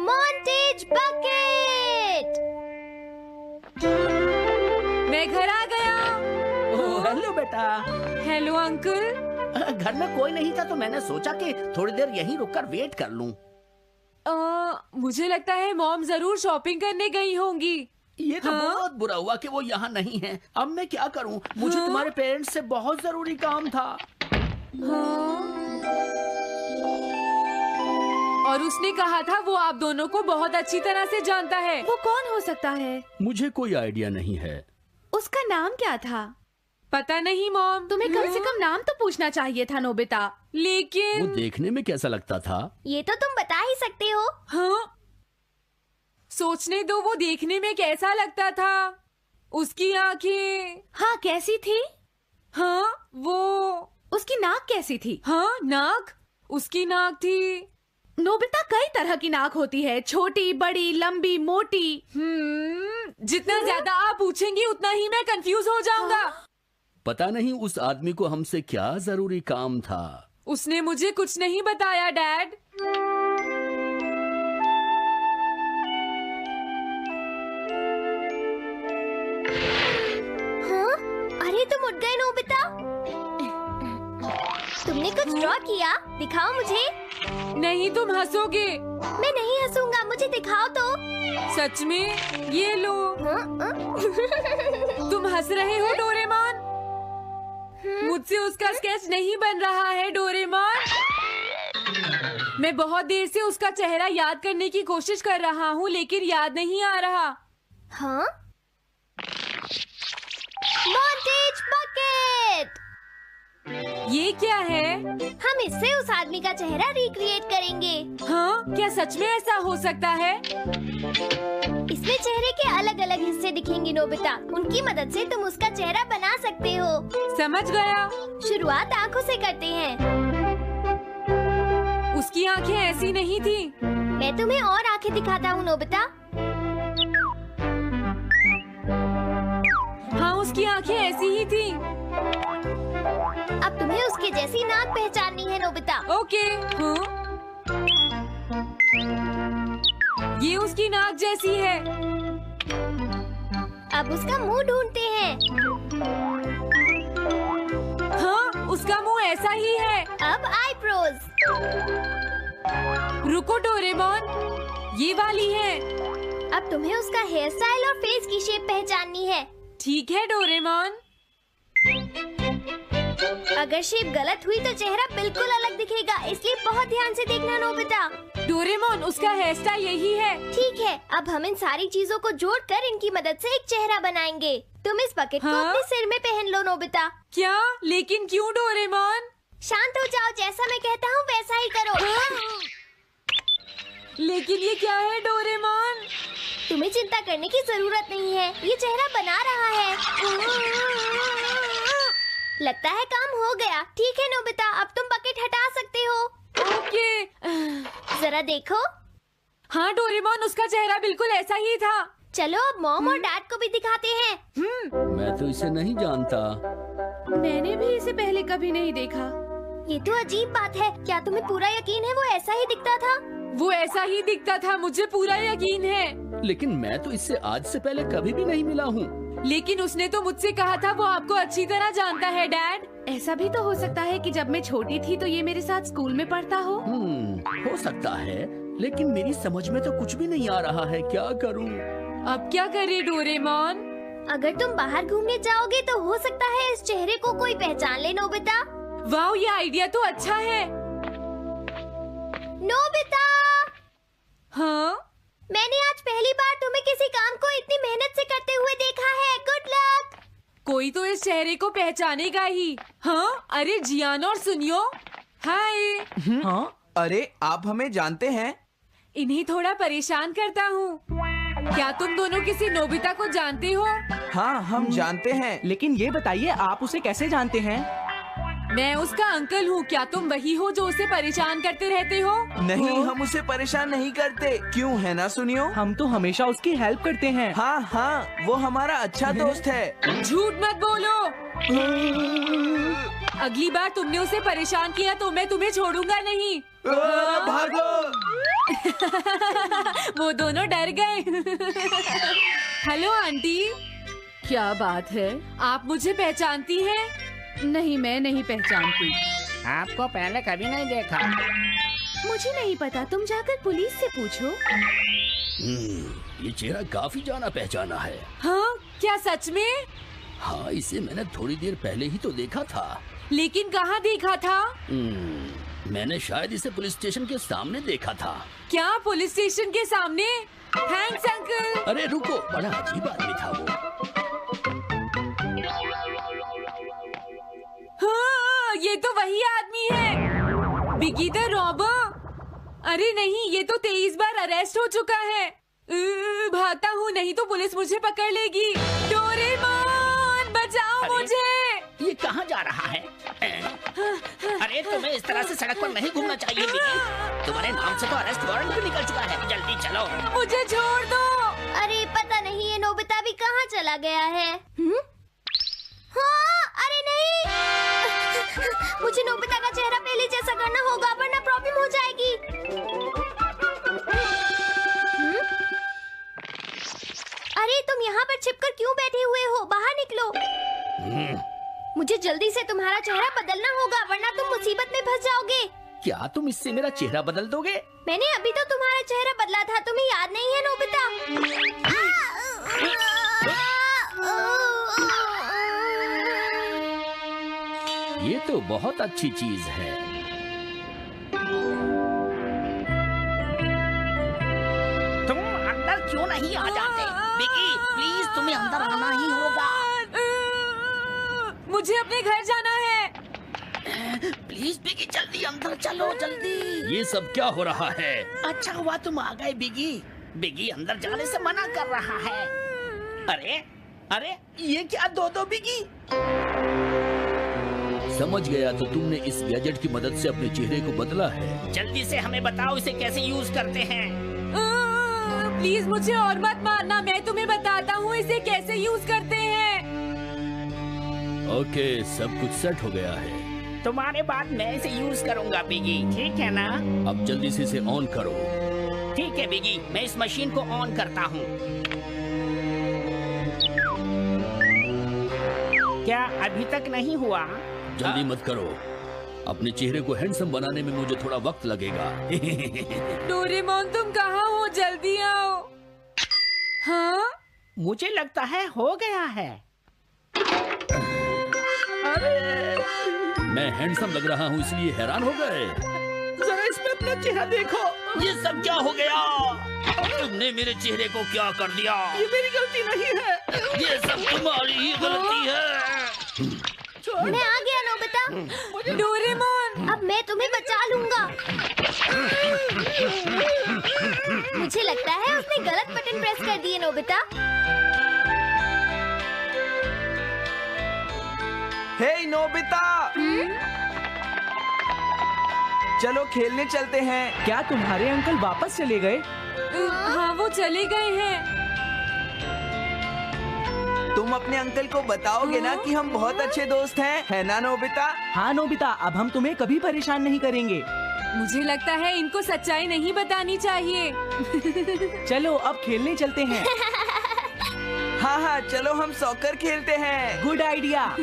Montage bucket. मैं घर आ गया। ओह, हेलो बेटा। Hello uncle. घर में कोई नहीं था तो मैंने सोचा कि थोड़ी देर यहीं रुककर वेट कर लूं। मुझे लगता है मॉम जरूर शॉपिंग करने गई होंगी। ये तो हाँ? बहुत बुरा हुआ कि वो यहाँ नहीं है। अब मैं क्या करूं? मुझे हाँ? तुम्हारे पेरेंट्स से बहुत जरूरी काम था। हाँ? और उसने कहा था वो आप दोनों को बहुत अच्छी तरह से जानता है। वो कौन हो सकता है? मुझे कोई आइडिया नहीं है। उसका नाम क्या था? पता नहीं मॉम। तुम्हें कम से कम नाम तो पूछना चाहिए था नोबिता। वो लेकिन देखने में कैसा लगता था? ये तो तुम बता ही सकते हो। हाँ? सोचने दो, वो देखने में कैसा लगता था। उसकी आंखें। हाँ, कैसी थी? हाँ वो। उसकी नाक कैसी थी? हाँ नाक। उसकी नाक थी। नोबिता, कई तरह की नाक होती है, छोटी, बड़ी, लंबी, मोटी। जितना ज्यादा आप पूछेंगी उतना ही मैं कंफ्यूज हो जाऊंगा। पता नहीं उस आदमी को हमसे क्या जरूरी काम था। उसने मुझे कुछ नहीं बताया डैड। हाँ? अरे तुम उठ गए नोबिता। तुमने कुछ ड्रॉ किया? दिखाओ मुझे। नहीं, तुम हंसोगे। मैं नहीं हंसूंगा, मुझे दिखाओ तो। सच में? ये लो। हाँ? तुम हंस रहे हो डोरेमोन? मुझसे उसका स्केच नहीं बन रहा है डोरेमोन। मैं बहुत देर से उसका चेहरा याद करने की कोशिश कर रहा हूँ लेकिन याद नहीं आ रहा। हाँ? Montage bucket. ये क्या है? हम इससे उस आदमी का चेहरा रिक्रिएट करेंगे। हाँ? क्या सच में ऐसा हो सकता है? इसमें चेहरे के अलग अलग हिस्से दिखेंगे नोबिता। उनकी मदद से तुम उसका चेहरा बना सकते हो। समझ गया। शुरुआत आँखों से करते हैं। उसकी आंखें ऐसी नहीं थी। मैं तुम्हें और आँखें दिखाता हूँ नोबिता। हाँ, उसकी आंखें ऐसी ही थी। अब तुम्हें उसके जैसी नाक पहचाननी है नोबिता। ओके। हाँ? ये उसकी नाक जैसी है। अब उसका मुंह ढूंढते हैं। हाँ, उसका मुंह ऐसा ही है। अब आईब्रोज। रुको डोरेमोन, ये वाली है। अब तुम्हें उसका हेयर स्टाइल और फेस की शेप पहचाननी है। ठीक है डोरेमोन। अगर शेप गलत हुई तो चेहरा बिल्कुल अलग दिखेगा, इसलिए बहुत ध्यान से देखना नोबिता। डोरेमोन, उसका हेयर स्टाइल यही है। ठीक है, अब हम इन सारी चीजों को जोड़कर इनकी मदद से एक चेहरा बनाएंगे। तुम इस बकेट को हाँ? अपने सिर में पहन लो नोबिता। क्या? लेकिन क्यों डोरेमोन? शांत हो जाओ, जैसा मैं कहता हूँ वैसा ही करो। लेकिन ये क्या है डोरेमोन? तुम्हें चिंता करने की जरूरत नहीं है, ये चेहरा बना रहा है। लगता है काम हो गया। ठीक है नोबिता, अब तुम बकेट हटा सकते हो। ओके। जरा देखो। हाँ डोरेमोन, उसका चेहरा बिल्कुल ऐसा ही था। चलो अब मॉम और डैड को भी दिखाते हैं। मैं तो इसे नहीं जानता। मैंने भी इसे पहले कभी नहीं देखा। ये तो अजीब बात है। क्या तुम्हें पूरा यकीन है वो ऐसा ही दिखता था? वो ऐसा ही दिखता था, मुझे पूरा यकीन है। लेकिन मैं तो इससे आज से पहले कभी भी नहीं मिला हूँ। लेकिन उसने तो मुझसे कहा था वो आपको अच्छी तरह जानता है डैड। ऐसा भी तो हो सकता है कि जब मैं छोटी थी तो ये मेरे साथ स्कूल में पढ़ता हो। हो सकता है, लेकिन मेरी समझ में तो कुछ भी नहीं आ रहा है। क्या करूँ? अब क्या करे डोरेमोन? अगर तुम बाहर घूमने जाओगे तो हो सकता है इस चेहरे को कोई पहचान ले नोबिता। वाह, ये आइडिया तो अच्छा है। नोबिता! हाँ? मैंने आज पहली बार तुम्हें किसी काम को इतनी मेहनत से करते हुए देखा है। Good luck! कोई तो इस चेहरे को पहचानेगा ही। हाँ? अरे जियान और सुनियो। हाय। हाँ? अरे आप हमें जानते हैं? इन्हें थोड़ा परेशान करता हूँ। क्या तुम दोनों किसी नोबिता को जानते हो? हाँ, हम जानते हैं, लेकिन ये बताइए आप उसे कैसे जानते हैं? मैं उसका अंकल हूँ। क्या तुम वही हो जो उसे परेशान करते रहते हो? नहीं, हम उसे परेशान नहीं करते। क्यों, है ना सुनियो? हम तो हमेशा उसकी हेल्प करते हैं। हाँ हाँ, वो हमारा अच्छा दोस्त है। झूठ मत बोलो। अगली बार तुमने उसे परेशान किया तो मैं तुम्हें छोड़ूंगा नहीं। भागो! वो दोनों डर गए। हेलो आंटी, क्या बात है? आप मुझे पहचानती हैं? नहीं, मैं नहीं पहचानती। आपको पहले कभी नहीं देखा। मुझे नहीं पता, तुम जाकर पुलिस से पूछो। ये चेहरा काफी जाना पहचाना है। हाँ, क्या सच में? हाँ, इसे मैंने थोड़ी देर पहले ही तो देखा था। लेकिन कहाँ देखा था? मैंने शायद इसे पुलिस स्टेशन के सामने देखा था। क्या पुलिस स्टेशन के सामने? Thanks uncle. अरे रुको, बड़ा अजीब आदमी था वो। हाँ, ये तो वही आदमी है, बिगी द रॉबर। अरे नहीं, ये तो 23 बार अरेस्ट हो चुका है। भागता हूँ, नहीं तो पुलिस मुझे पकड़ लेगी। डोरेमोन, बचाओ मुझे। ये कहाँ जा रहा है? अरे तुम्हें इस तरह से सड़क पर नहीं घूमना चाहिए बिगी। तुम्हारे नाम से तो अरेस्ट वारंट भी निकल चुका है। जल्दी चलो। मुझे छोड़ दो। अरे पता नहीं ये नोबिता भी कहाँ चला गया है। हाँ, अरे नहीं। मुझे नोबिता का चेहरा पहले जैसा करना होगा, वरना प्रॉब्लम हो जाएगी। अरे तुम यहाँ पर छिपकर क्यों बैठे हुए हो? बाहर निकलो। मुझे जल्दी से तुम्हारा चेहरा बदलना होगा, वरना तुम मुसीबत में फंस जाओगे। क्या तुम इससे मेरा चेहरा बदल दोगे? मैंने अभी तो तुम्हारा चेहरा बदला था, तुम्हें याद नहीं है नोबिता? ये तो बहुत अच्छी चीज है। तुम अंदर क्यों नहीं आ जाते? बिगी, प्लीज तुम्हें अंदर आना ही होगा। मुझे अपने घर जाना है। प्लीज बिगी, जल्दी अंदर चलो, जल्दी। ये सब क्या हो रहा है? अच्छा हुआ तुम आ गए बिगी। बिगी अंदर जाने से मना कर रहा है। अरे अरे, ये क्या दो बिगी? समझ गया, तो तुमने इस गैजेट की मदद से अपने चेहरे को बदला है। जल्दी से हमें बताओ इसे कैसे यूज करते हैं। प्लीज मुझे और मत मारना, मैं तुम्हें बताता हूँ इसे कैसे यूज करते हैं। ओके, सब कुछ सेट हो गया है। तुम्हारे बाद मैं इसे यूज करूंगा बिगी, ठीक है ना? अब जल्दी से इसे ऑन करो। ठीक है बिगी, मैं इस मशीन को ऑन करता हूँ। क्या अभी तक नहीं हुआ? जल्दी मत करो, अपने चेहरे को हैंडसम बनाने में मुझे थोड़ा वक्त लगेगा। डोरेमोन, तुम कहाँ हो? जल्दी आओ। हाँ? मुझे लगता है हो गया है। मैं हैंडसम लग रहा हूँ इसलिए हैरान हो गए। जरा इसमें अपना चेहरा देखो। ये सब क्या हो गया? तुमने मेरे चेहरे को क्या कर दिया? ये मेरी गलती नहीं है, ये सब तुम्हारी ही गलती है। मैं आ गया नोबिता। डोरेमोन, अब मैं तुम्हें बचा लूंगा। मुझे लगता है उसने गलत बटन प्रेस कर दिए नोबिता। हे नोबिता, चलो खेलने चलते हैं। क्या तुम्हारे अंकल वापस चले गए? हाँ, वो चले गए हैं। तुम अपने अंकल को बताओगे ना कि हम बहुत अच्छे दोस्त हैं, है ना नोबिता? हाँ नोबिता, अब हम तुम्हें कभी परेशान नहीं करेंगे। मुझे लगता है इनको सच्चाई नहीं बतानी चाहिए। चलो अब खेलने चलते हैं। हाँ हाँ, चलो हम सॉकर खेलते हैं। Good idea.